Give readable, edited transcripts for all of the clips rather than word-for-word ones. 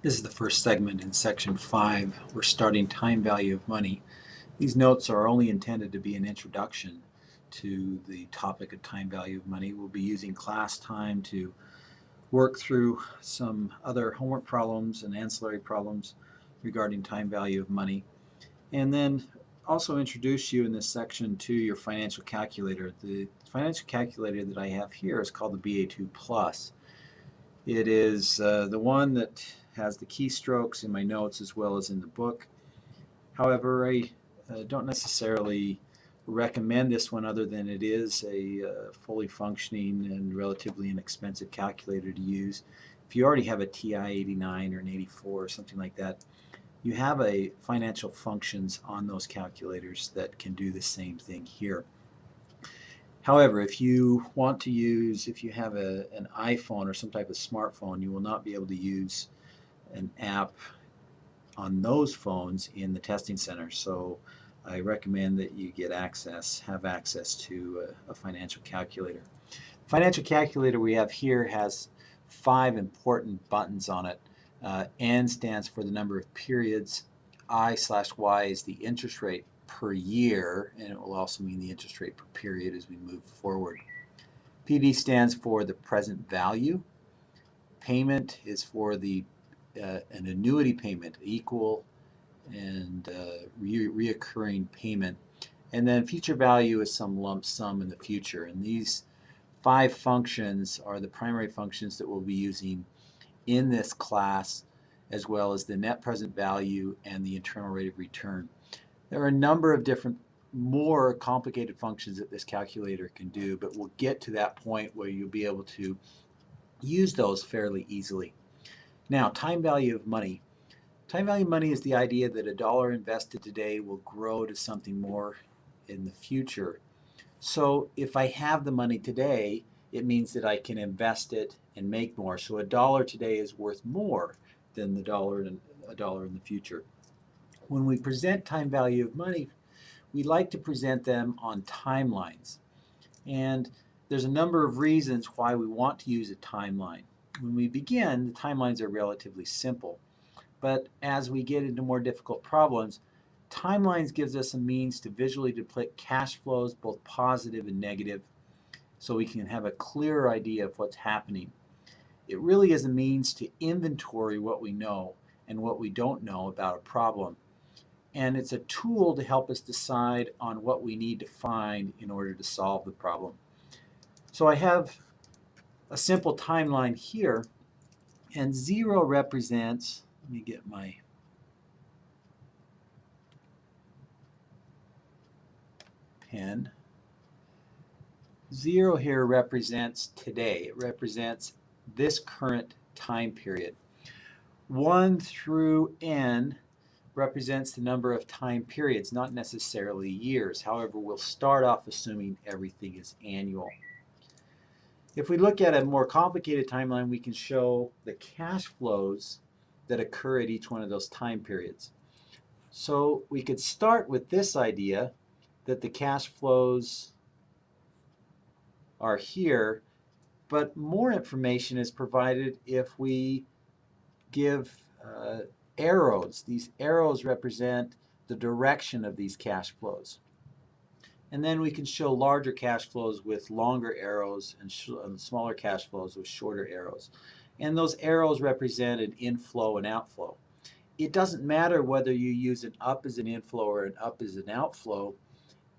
This is the first segment in section 5. We're starting time value of money. These notes are only intended to be an introduction to the topic of time value of money. We'll be using class time to work through some other homework problems and ancillary problems regarding time value of money. And then also introduce you in this section to your financial calculator. The financial calculator that I have here is called the BA2 Plus. It is the one that has the keystrokes in my notes as well as in the book. However, I don't necessarily recommend this one other than it is a fully functioning and relatively inexpensive calculator to use. If you already have a TI-89 or an 84 or something like that, you have a financial functions on those calculators that can do the same thing here. However, if you want to use, if you have an iPhone or some type of smartphone, you will not be able to use an app on those phones in the testing center. So I recommend that you have access to a financial calculator. Financial calculator we have here has 5 important buttons on it. N stands for the number of periods. I/Y is the interest rate per year, and it will also mean the interest rate per period as we move forward. PV stands for the present value. Payment is for the an annuity payment, equal and reoccurring payment. And then future value is some lump sum in the future. And these 5 functions are the primary functions that we'll be using in this class, as well as the net present value and the internal rate of return. There are a number of different more complicated functions that this calculator can do, but we'll get to that point where you'll be able to use those fairly easily. Now, time value of money. Time value of money is the idea that a dollar invested today will grow to something more in the future. So if I have the money today, it means that I can invest it and make more. So a dollar today is worth more than a dollar in the future. When we present time value of money, we like to present them on timelines. And there's a number of reasons why we want to use a timeline. When we begin, the timelines are relatively simple. But as we get into more difficult problems, timelines gives us a means to visually depict cash flows, both positive and negative, so we can have a clearer idea of what's happening. It really is a means to inventory what we know and what we don't know about a problem. And it's a tool to help us decide on what we need to find in order to solve the problem. So I have a simple timeline here, and 0 represents, let me get my pen. 0 here represents today. It represents this current time period. 1 through n represents the number of time periods, not necessarily years. However, we'll start off assuming everything is annual. If we look at a more complicated timeline, we can show the cash flows that occur at each one of those time periods. So we could start with this idea that the cash flows are here, but more information is provided if we give arrows. These arrows represent the direction of these cash flows. And then we can show larger cash flows with longer arrows and smaller cash flows with shorter arrows. And those arrows represent an inflow and outflow. It doesn't matter whether you use an up as an inflow or an up as an outflow.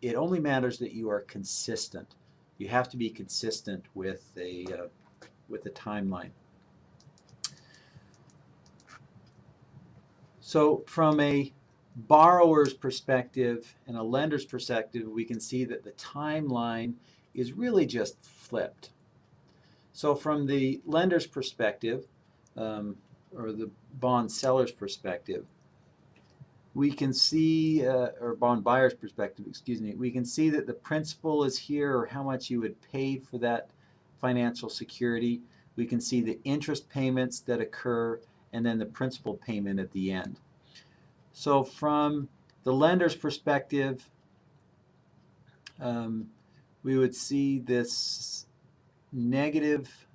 It only matters that you are consistent. You have to be consistent with a timeline. So from a borrower's perspective and a lender's perspective, we can see that the timeline is really just flipped. So from the lender's perspective, or the bond seller's perspective, we can see, or bond buyer's perspective, excuse me, we can see that the principal is here, or how much you would pay for that financial security. We can see the interest payments that occur, and then the principal payment at the end. So from the lender's perspective, we would see this negative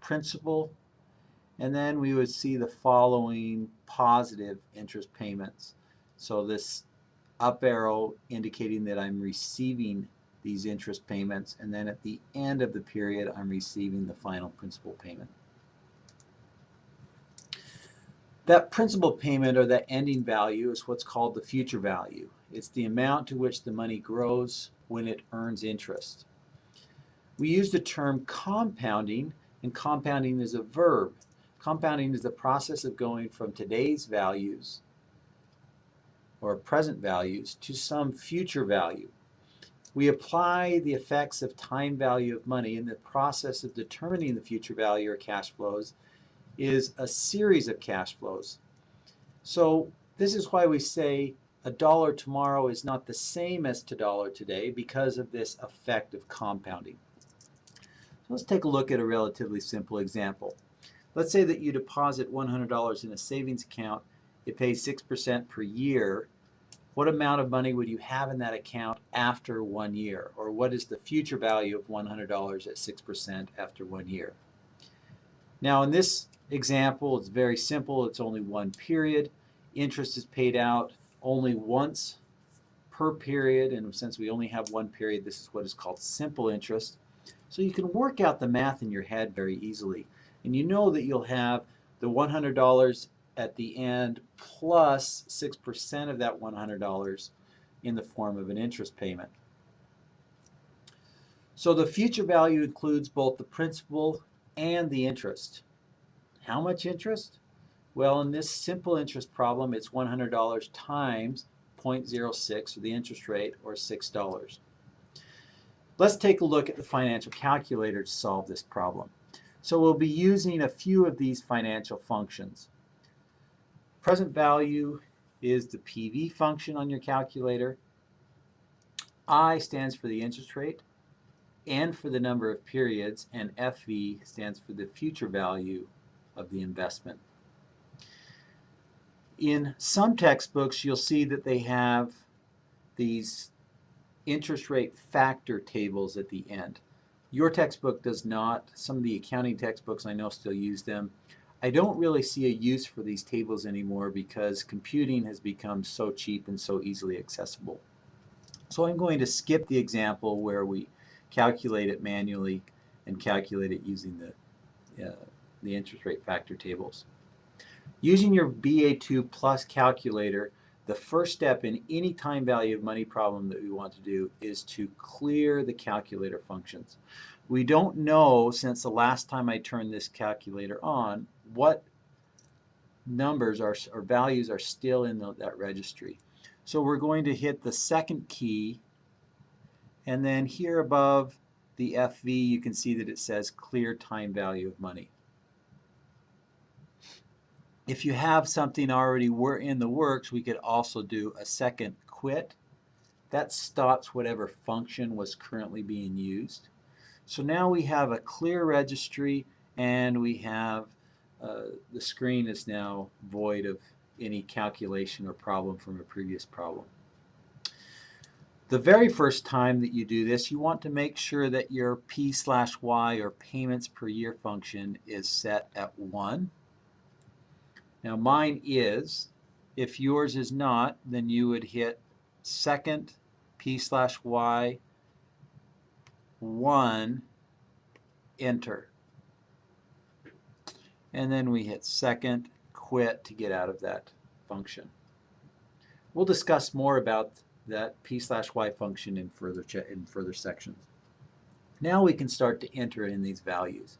principal And then we would see the following positive interest payments. So this up arrow indicating that I'm receiving these interest payments, and then at the end of the period I'm receiving the final principal payment. That principal payment, or that ending value, is what's called the future value. It's the amount to which the money grows when it earns interest. We use the term compounding, and compounding is a verb. Compounding is the process of going from today's values or present values to some future value. We apply the effects of time value of money, and the process of determining the future value or cash flows is a series of cash flows. So this is why we say a dollar tomorrow is not the same as a dollar today, because of this effect of compounding. So let's take a look at a relatively simple example. Let's say that you deposit $100 in a savings account. It pays 6% per year. What amount of money would you have in that account after 1 year? Or what is the future value of $100 at 6% after 1 year? Now in this example, it's very simple. It's only one period. Interest is paid out only once per period, and since we only have one period, this is what is called simple interest. So you can work out the math in your head very easily. And you know that you'll have the $100 at the end plus 6% of that $100 in the form of an interest payment. So the future value includes both the principal and the interest. How much interest? Well, in this simple interest problem, it's $100 times 0.06, or the interest rate, or $6. Let's take a look at the financial calculator to solve this problem. So we'll be using a few of these financial functions. Present value is the PV function on your calculator. I stands for the interest rate, N for the number of periods, and FV stands for the future value of the investment. In some textbooks, you'll see that they have these interest rate factor tables at the end. Your textbook does not. Some of the accounting textbooks I know still use them. I don't really see a use for these tables anymore because computing has become so cheap and so easily accessible. So I'm going to skip the example where we calculate it manually and calculate it using the interest rate factor tables. Using your BA2 Plus calculator, the first step in any time value of money problem that we want to do is to clear the calculator functions. We don't know, since the last time I turned this calculator on, what numbers or values are still in that registry. So we're going to hit the second key, and then here above the FV you can see that it says clear time value of money. If you have something already in the works, we could also do a second quit. That stops whatever function was currently being used. So now we have a clear registry, and we have the screen is now void of any calculation or problem from a previous problem. The very first time that you do this, you want to make sure that your P/Y, or payments per year function, is set at 1. Now mine is. If yours is not, then you would hit second P/Y 1, enter. And then we hit second quit to get out of that function. We'll discuss more about that P/Y function in further sections. Now we can start to enter in these values.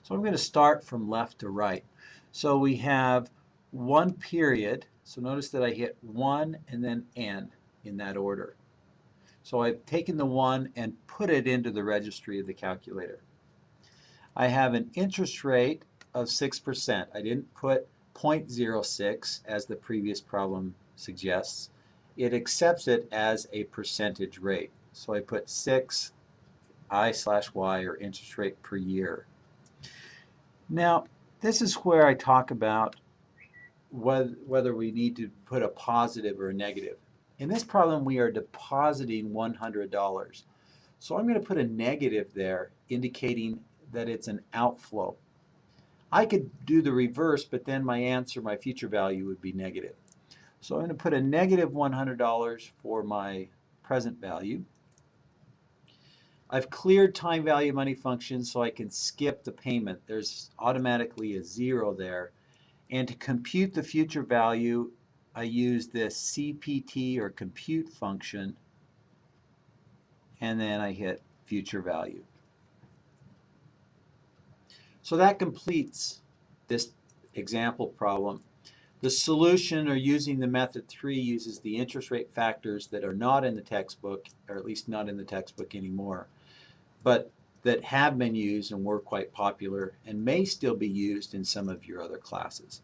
So I'm going to start from left to right. So we have one period. So notice that I hit 1 and then N in that order. So I've taken the 1 and put it into the registry of the calculator. I have an interest rate of 6%. I didn't put 0.06 as the previous problem suggests. It accepts it as a percentage rate. So I put 6 I/Y, or interest rate per year. Now, this is where I talk about whether we need to put a positive or a negative. In this problem, we are depositing $100. So I'm going to put a negative there, indicating that it's an outflow. I could do the reverse, but then my answer, my future value would be negative. So I'm going to put a negative $100 for my present value. I've cleared time value money function so I can skip the payment. There's automatically a 0 there. And to compute the future value, I use this CPT or compute function, and then I hit future value. So that completes this example problem. The solution, or using the method 3, uses the interest rate factors that are not in the textbook, or at least not in the textbook anymore, but that have been used and were quite popular and may still be used in some of your other classes.